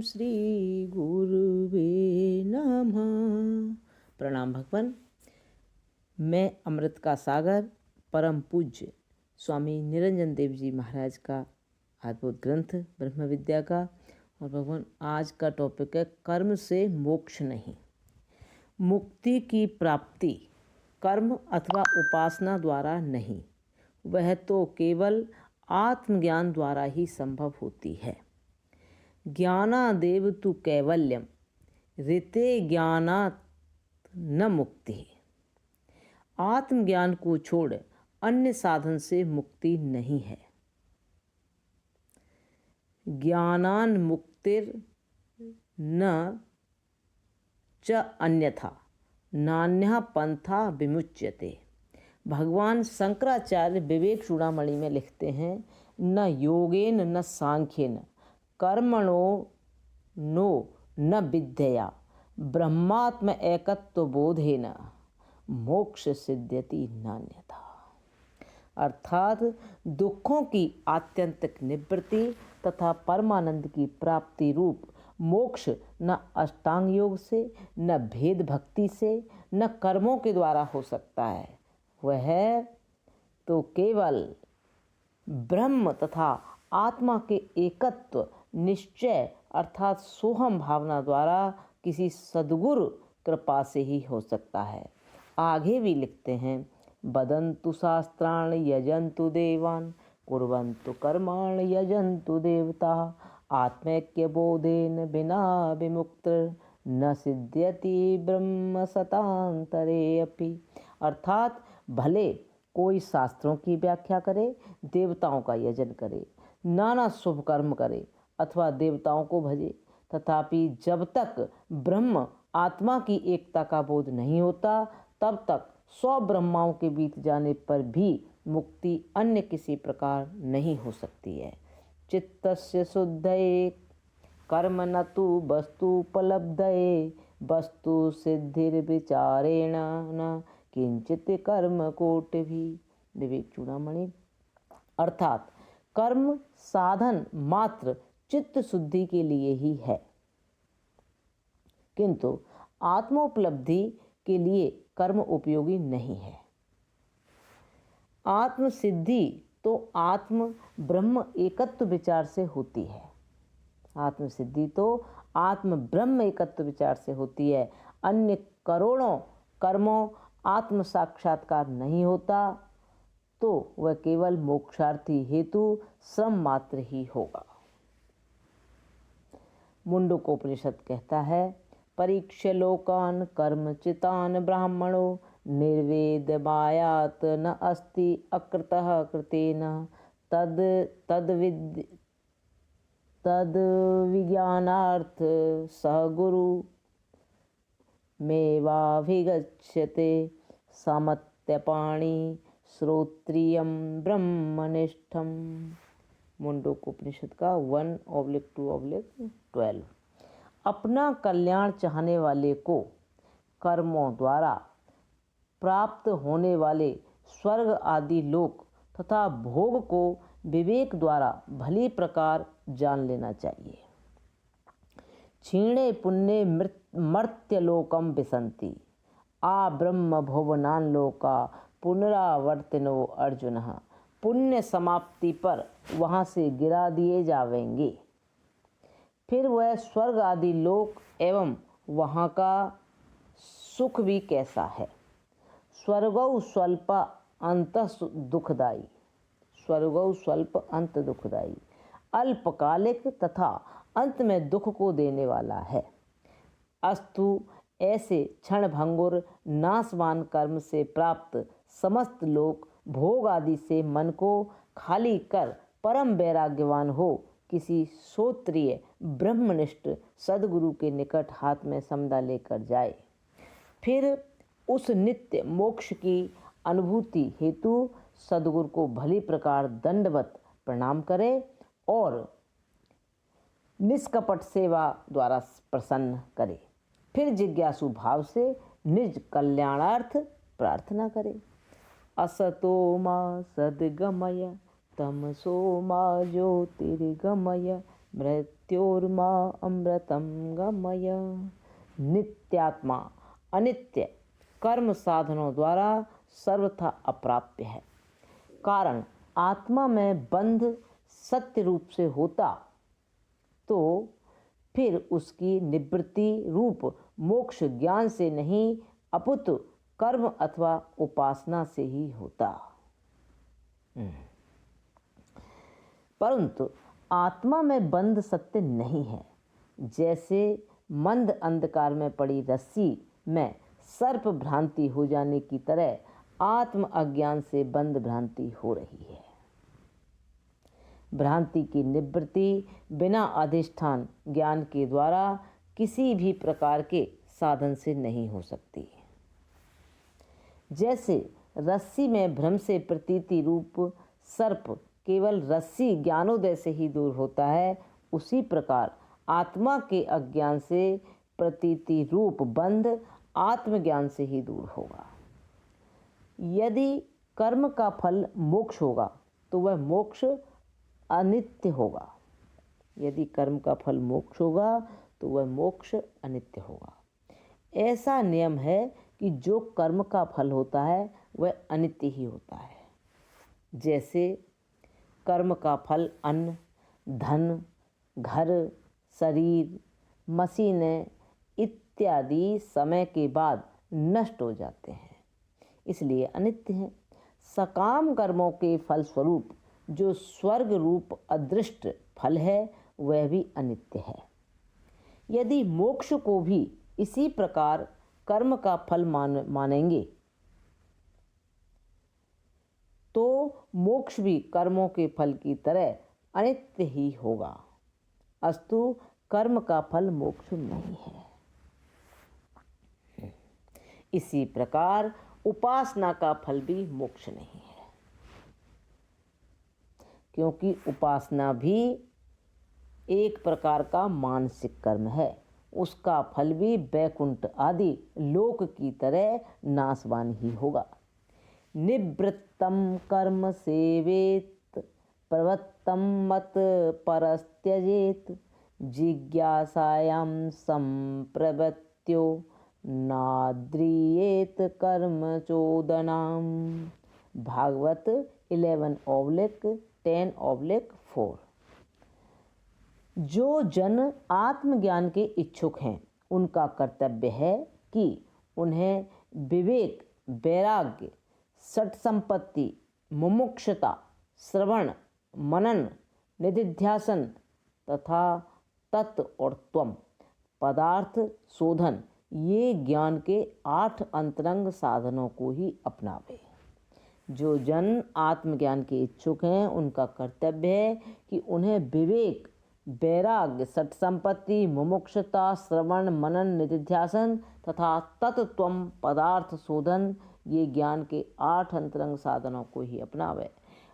श्री गुरुवे नमः। प्रणाम भगवान। मैं अमृत का सागर परम पूज्य स्वामी निरंजन देव जी महाराज का अद्भुत ग्रंथ ब्रह्म विद्या का। और भगवान आज का टॉपिक है कर्म से मोक्ष नहीं। मुक्ति की प्राप्ति कर्म अथवा उपासना द्वारा नहीं, वह तो केवल आत्मज्ञान द्वारा ही संभव होती है। ज्ञानादेव तु कैवल्यम ऋते ज्ञानात् न मुक्ति। आत्मज्ञान को छोड़ अन्य साधन से मुक्ति नहीं है। ज्ञानान मुक्तिर न च अन्यथा नान्यः पंथा विमुच्यते। भगवान शंकराचार्य विवेक चूड़ामणि में लिखते हैं, न योगेन न सांख्येन कर्मणो नो न विद्यया ब्रह्मात्म एकत्व बोधेन मोक्ष सिद्ध्यति नान्यथा। अर्थात दुखों की आत्यंतिक निवृत्ति तथा परमानंद की प्राप्ति रूप मोक्ष न अष्टांग योग से, न भेद भक्ति से, न कर्मों के द्वारा हो सकता है। वह तो केवल ब्रह्म तथा आत्मा के एकत्व निश्चय अर्थात सोहम भावना द्वारा किसी सद्गुरु कृपा से ही हो सकता है। आगे भी लिखते हैं, वदन्तु शास्त्राण यजन्तु देवान कुर्वन्तु कर्माण यजन्तु देवता आत्मैक्य बोधेन बिना विमुक्त न सिद्ध्यति ब्रह्म सतांतरे अपि। अर्थात भले कोई शास्त्रों की व्याख्या करे, देवताओं का यजन करे, नाना शुभ कर्म करे अथवा देवताओं को भजे, तथापि जब तक ब्रह्म आत्मा की एकता का बोध नहीं होता तब तक 100 ब्रह्माओं के बीत जाने पर भी मुक्ति अन्य किसी प्रकार नहीं हो सकती है। चित्तस्य शुद्धये कर्म न तु वस्तुपलब्धये वस्तु सिद्धिर्विचारेण न किंचित कर्म कोटिभी। विवेक चूड़ामणि। अर्थात कर्म साधन मात्र चित्त शुद्धि के लिए ही है, किंतु आत्मोपलब्धि के लिए कर्म उपयोगी नहीं है। आत्म सिद्धि तो आत्म ब्रह्म एकत्व विचार से होती है। आत्म सिद्धि तो आत्म ब्रह्म एकत्व विचार से होती है। अन्य करोड़ों कर्मों आत्म साक्षात्कार नहीं होता तो वह केवल मोक्षार्थी हेतु श्रम मात्र ही होगा। मुंडकोपनिषद कहता है, परीक्ष्य लोकान कर्मचितान ब्राह्मणो निर्वेदमायात न अस्ति अकृतः कृतेन तद विज्ञानार्थ सह गुरु मेवाभिगच्छते सामत्यपाणि श्रोत्रियम ब्रह्मनिष्ठम। मुंडकोपनिषद का 1/2/12। अपना कल्याण चाहने वाले को कर्मों द्वारा प्राप्त होने वाले स्वर्ग आदि लोक तथा भोग को विवेक द्वारा भली प्रकार जान लेना चाहिए। क्षीणे पुण्ये मर्त्यलोकम विसन्ति आ ब्रह्म भुवनान लोका पुनरावर्तिनो अर्जुन। पुण्य समाप्ति पर वहाँ से गिरा दिए जावेंगे, फिर वह स्वर्ग आदि लोक एवं वहाँ का सुख भी कैसा है। स्वर्गौ स्वल्प अंत दुखदायी, स्वर्गौ स्वल्प अंत दुखदायी, अल्पकालिक तथा अंत में दुख को देने वाला है। अस्तु ऐसे क्षण भंगुर नाशवान कर्म से प्राप्त समस्त लोक भोग आदि से मन को खाली कर परम वैराग्यवान हो किसी श्रोत्रिय ब्रह्मनिष्ठ सद्गुरु के निकट हाथ में समदा लेकर जाए, फिर उस नित्य मोक्ष की अनुभूति हेतु सद्गुरु को भली प्रकार दंडवत प्रणाम करे और निष्कपट सेवा द्वारा प्रसन्न करे। फिर जिज्ञासु भाव से निज कल्याणार्थ प्रार्थना करे। असतो मा सद्गमय तमसो मा ज्योतिर्गमय मृत्योर्मा अमृतं गमय। नित्यात्मा अनित्य कर्म साधनों द्वारा सर्वथा अप्राप्य है। कारण आत्मा में बंध सत्य रूप से होता तो फिर उसकी निवृत्ति रूप मोक्ष ज्ञान से नहीं अपितु कर्म अथवा उपासना से ही होता। परंतु आत्मा में बंध सत्य नहीं है। जैसे मंद अंधकार में पड़ी रस्सी में सर्प भ्रांति हो जाने की तरह आत्म अज्ञान से बंध भ्रांति हो रही है। भ्रांति की निवृत्ति बिना अधिष्ठान ज्ञान के द्वारा किसी भी प्रकार के साधन से नहीं हो सकती। जैसे रस्सी में भ्रम से प्रतीति रूप सर्प केवल रस्सी ज्ञानोदय से ही दूर होता है, उसी प्रकार आत्मा के अज्ञान से प्रतीति रूप बंध आत्मज्ञान से ही दूर होगा। यदि कर्म का फल मोक्ष होगा तो वह मोक्ष अनित्य होगा। यदि कर्म का फल मोक्ष होगा तो वह मोक्ष अनित्य होगा। ऐसा नियम है कि जो कर्म का फल होता है वह अनित्य ही होता है। जैसे कर्म का फल अन्न, धन, घर, शरीर, मशीनें इत्यादि समय के बाद नष्ट हो जाते हैं, इसलिए अनित्य हैं। सकाम कर्मों के फलस्वरूप जो स्वर्ग रूप अदृष्ट फल है वह भी अनित्य है। यदि मोक्ष को भी इसी प्रकार कर्म का फल मानेंगे तो मोक्ष भी कर्मों के फल की तरह अनित्य ही होगा। अस्तु कर्म का फल मोक्ष नहीं है। इसी प्रकार उपासना का फल भी मोक्ष नहीं है, क्योंकि उपासना भी एक प्रकार का मानसिक कर्म है। उसका फल भी वैकुंठ आदि लोक की तरह नाशवान ही होगा। निवृत्तम कर्म सेवेत प्रवृत्तम मत परस्त्यजेत जिज्ञासायां संप्रवृत्यो नाद्रियेत कर्म चोदनाम। भागवत 11/10/4। जो जन आत्मज्ञान के इच्छुक हैं उनका कर्तव्य है कि उन्हें विवेक, वैराग्य, सठ संपत्ति, मुमुक्षुता, श्रवण, मनन, निधिध्यासन तथा तत्व और त्वम पदार्थ शोधन ये ज्ञान के 8 अंतरंग साधनों को ही अपनावे। जो जन आत्मज्ञान के इच्छुक हैं उनका कर्तव्य है कि उन्हें विवेक, वैराग्य, सठ संपत्ति, मुमुक्षुता, श्रवण, मनन, निधिध्यासन तथा तत्त्वम पदार्थ शोधन ये ज्ञान के 8 अंतरंग साधनों को ही अपनावे।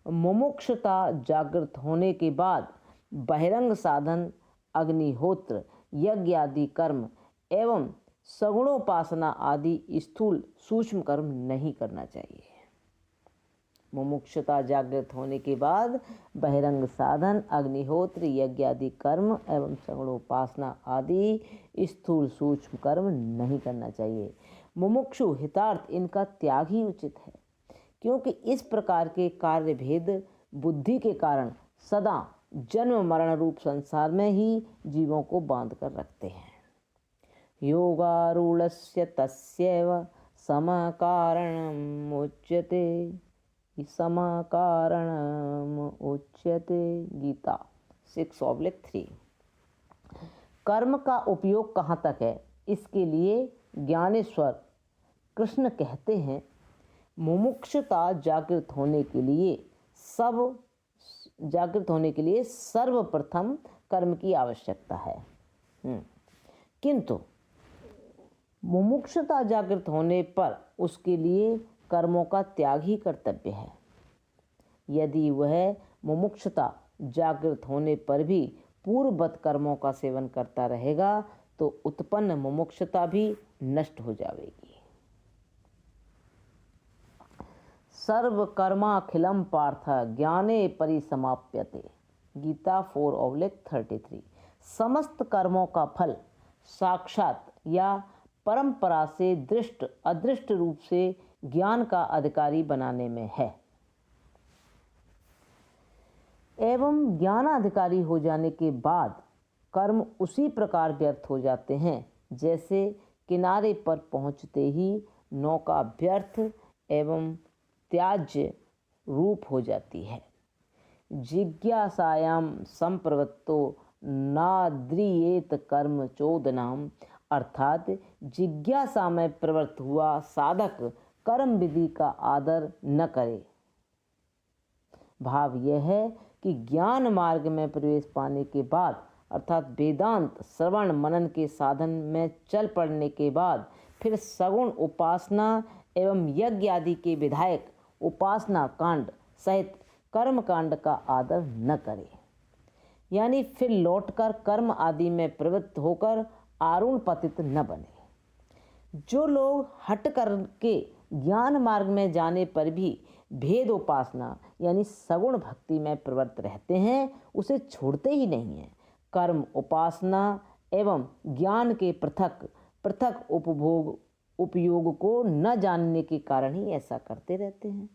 मुमुक्षुता जागृत होने के बाद बहिरंग साधन, अग्निहोत्र, यज्ञ आदि कर्म एवं सगुणोपासना आदि स्थूल सूक्ष्म कर्म नहीं करना चाहिए। मुमुक्षुता जागृत होने के बाद बहिरंग साधन, अग्निहोत्र, यज्ञ आदि कर्म एवं सगुणोपासना आदि स्थूल सूक्ष्म कर्म नहीं करना चाहिए। मुमुक्षु हितार्थ इनका त्याग ही उचित है, क्योंकि इस प्रकार के कार्य भेद बुद्धि के कारण सदा जन्म मरण रूप संसार में ही जीवों को बांध कर रखते हैं। योगारूढ़स्य तस्यैव समकारणम उच्यते। समकारणम उच्यते। गीता 6/3। कर्म का उपयोग कहाँ तक है, इसके लिए ज्ञानेश्वर कृष्ण कहते हैं, मुमुक्षुता जागृत होने के लिए सर्वप्रथम कर्म की आवश्यकता है। किंतु मुमुक्षुता जागृत होने पर उसके लिए कर्मों का त्याग ही कर्तव्य है। यदि वह मुमुक्षुता जागृत होने पर भी पूर्ववत कर्मों का सेवन करता रहेगा तो उत्पन्न मुमुक्षुता भी नष्ट हो जाएगी। सर्व कर्माखिलम पार्थ ज्ञाने परिसमाप्यते। गीता 4:33। समस्त कर्मों का फल साक्षात या परंपरा से दृष्ट अदृष्ट रूप से ज्ञान का अधिकारी बनाने में है। एवं ज्ञानाधिकारी हो जाने के बाद कर्म उसी प्रकार व्यर्थ हो जाते हैं जैसे किनारे पर पहुंचते ही नौका व्यर्थ एवं त्याज्य रूप हो जाती है। जिज्ञासायाम संप्रवृत्तो नाद्रियेत कर्म चोदनाम, अर्थात जिज्ञासा में प्रवृत्त हुआ साधक कर्म विधि का आदर न करे। भाव यह है कि ज्ञान मार्ग में प्रवेश पाने के बाद अर्थात वेदांत श्रवण मनन के साधन में चल पड़ने के बाद फिर सगुण उपासना एवं यज्ञ आदि के विधायक उपासना कांड सहित कर्म कांड का आदर न करे, यानी फिर लौटकर कर्म आदि में प्रवृत्त होकर आरुण पतित न बने। जो लोग हट करके ज्ञान मार्ग में जाने पर भी भेद उपासना यानी सगुण भक्ति में प्रवृत्त रहते हैं उसे छोड़ते ही नहीं हैं। कर्म उपासना एवं ज्ञान के पृथक पृथक उपयोग को न जानने के कारण ही ऐसा करते रहते हैं।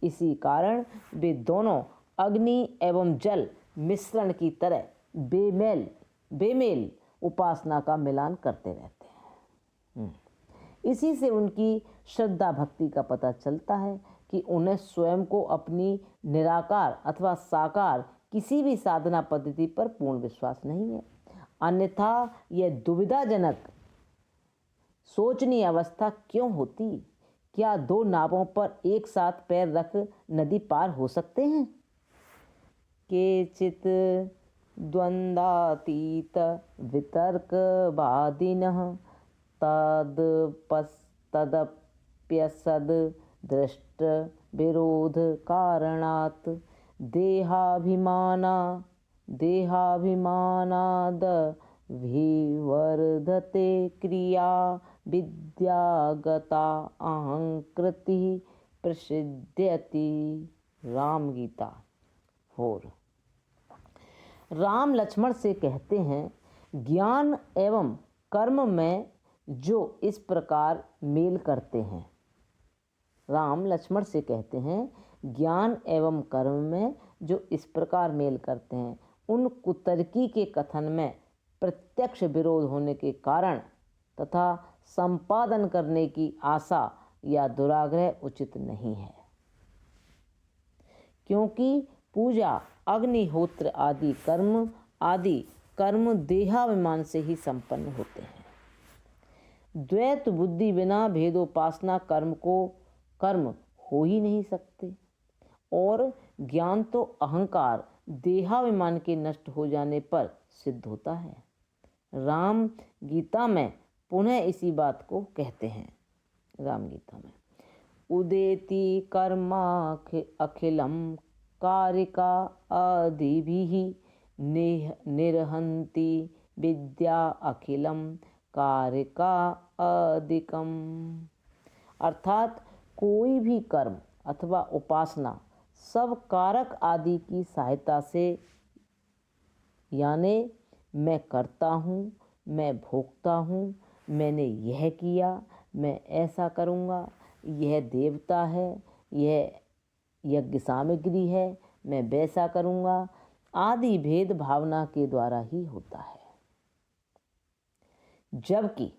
इसी कारण वे दोनों अग्नि एवं जल मिश्रण की तरह बेमेल उपासना का मिलान करते रहते हैं। इसी से उनकी श्रद्धा भक्ति का पता चलता है कि उन्हें स्वयं को अपनी निराकार अथवा साकार किसी भी साधना पद्धति पर पूर्ण विश्वास नहीं है। अन्यथा यह दुविधाजनक सोचनीय अवस्था क्यों होती? क्या दो नावों पर एक साथ पैर रख नदी पार हो सकते हैं? केचित द्वंद्वातीत वितर्कवादिनः तदप्यसद दृष्ट विरोध कारणात् देहाभिमानाद विवर्धते क्रिया विद्यागता अहंकृति प्रसिद्ध्यति। राम गीता 4। राम लक्ष्मण से कहते हैं, ज्ञान एवं कर्म में जो इस प्रकार मेल करते हैं। राम लक्ष्मण से कहते हैं, ज्ञान एवं कर्म में जो इस प्रकार मेल करते हैं, उन कुतर्की के कथन में प्रत्यक्ष विरोध होने के कारण तथा संपादन करने की आशा या दुराग्रह उचित नहीं है, क्योंकि पूजा अग्निहोत्र आदि कर्म देहाभिमान से ही संपन्न होते हैं। द्वैत बुद्धि बिना भेदोपासना कर्म हो ही नहीं सकते, और ज्ञान तो अहंकार देहाभिमान के नष्ट हो जाने पर सिद्ध होता है। राम गीता में पुनः इसी बात को कहते हैं। राम गीता में उदेति कर्मा अखिलम कारिका आदिभिः निर्हन्ति विद्या अखिलम कारिका अधिकम, अर्थात कोई भी कर्म अथवा उपासना सब कारक आदि की सहायता से, यानी मैं करता हूँ, मैं भोगता हूँ, मैंने यह किया, मैं ऐसा करूँगा, यह देवता है, यह यज्ञ सामग्री है, मैं वैसा करूँगा आदि भेद भावना के द्वारा ही होता है। जबकि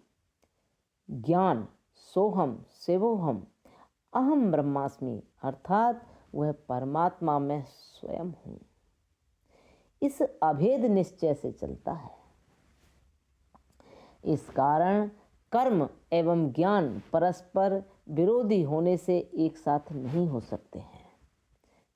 ज्ञान सोहम शिवोहम अहम ब्रह्मास्मि, अर्थात वह परमात्मा में स्वयं हूँ, इस अभेद निश्चय से चलता है। इस कारण कर्म एवं ज्ञान परस्पर विरोधी होने से एक साथ नहीं हो सकते हैं।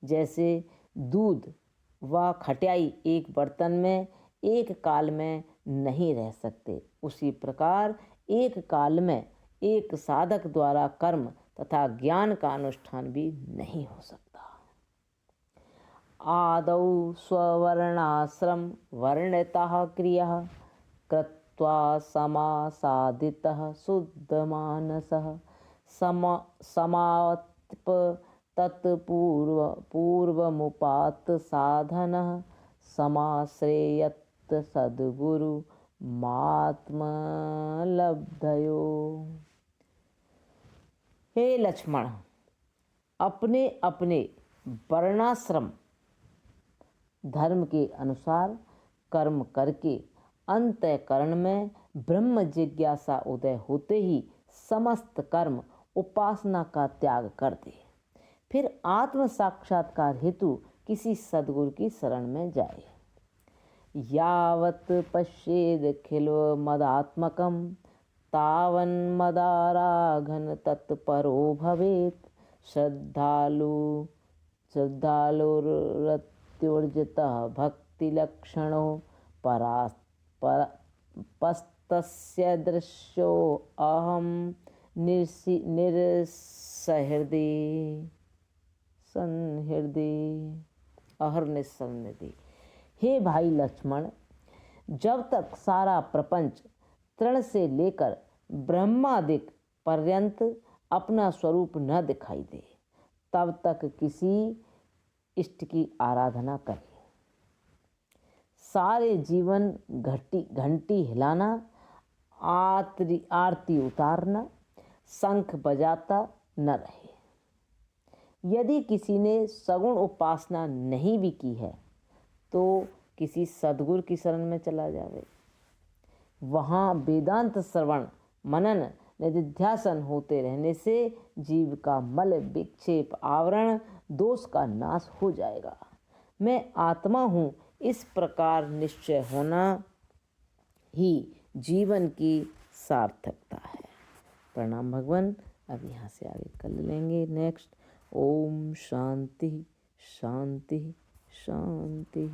जैसे दूध व खटाई एक बर्तन में एक काल में नहीं रह सकते, उसी प्रकार एक काल में एक साधक द्वारा कर्म तथा ज्ञान का अनुष्ठान भी नहीं हो सकता। आदौ स्ववर्णाश्रम वर्णितः क्रियः कृत्वा समासादितः शुद्धमानसः समात्प तत्पूर्वमुपात्त साधनः समाश्रयत सद्गुरु मात्मलब्धयो। हे लक्ष्मण, अपने अपने वर्णाश्रम धर्म के अनुसार कर्म करके अंतःकरण में ब्रह्म जिज्ञासा उदय होते ही समस्त कर्म उपासना का त्याग कर दे। फिर आत्म साक्षात्कार हेतु किसी सद्गुरु की शरण में जाए। यावत् पश्येद खिलो मदात्मकम तावन मदाराघन तत्परो भवेत्। श्रद्धालुरत्युर्जितः भक्तिलक्षणो पस्तस्य दृश्यो अहम निस्संहृदि। हे भाई लक्ष्मण, जब तक सारा प्रपंच तृण से लेकर ब्रह्मादिक पर्यंत अपना स्वरूप न दिखाई दे, तब तक किसी इष्ट की आराधना करे। सारे जीवन घंटी हिलाना, आरती उतारना, शंख बजाता न रहे। यदि किसी ने सगुण उपासना नहीं भी की है तो किसी सद्गुरु की शरण में चला जावे। वहाँ वेदांत श्रवण मनन निधिध्यासन होते रहने से जीव का मल विक्षेप आवरण दोष का नाश हो जाएगा। मैं आत्मा हूँ, इस प्रकार निश्चय होना ही जीवन की सार्थकता है। प्रणाम भगवान। अब यहाँ से आगे कर लेंगे नेक्स्ट। ओम शांति शांति शांति।